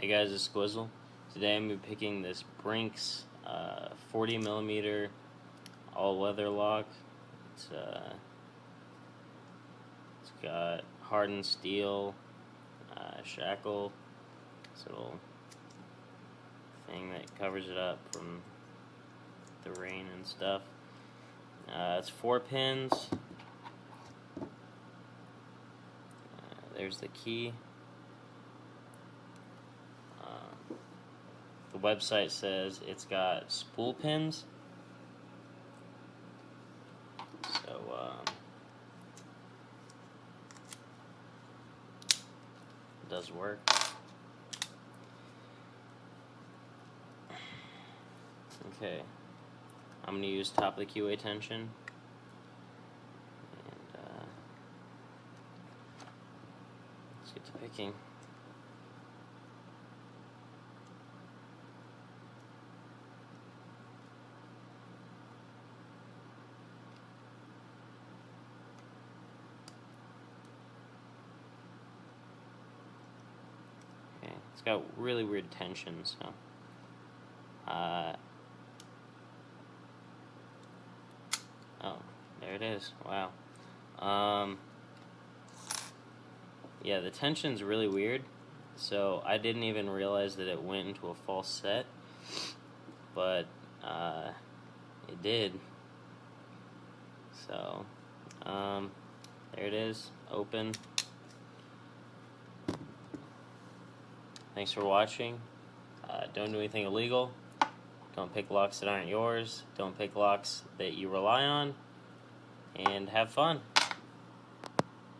Hey guys, it's Squizzle. Today I'm going to be picking this Brinks 40mm all-weather lock. It's got hardened steel shackle, this little thing that covers it up from the rain and stuff. It's 4 pins. There's the key. The website says it's got spool pins, so it does work. Okay, I'm going to use top of the keyway tension, and let's get to picking. It's got really weird tension, so oh, there it is. Wow. Yeah, the tension's really weird, so I didn't even realize that it went into a false set, but it did. So there it is, open. Thanks for watching. Don't do anything illegal. Don't pick locks that aren't yours. Don't pick locks that you rely on. And have fun.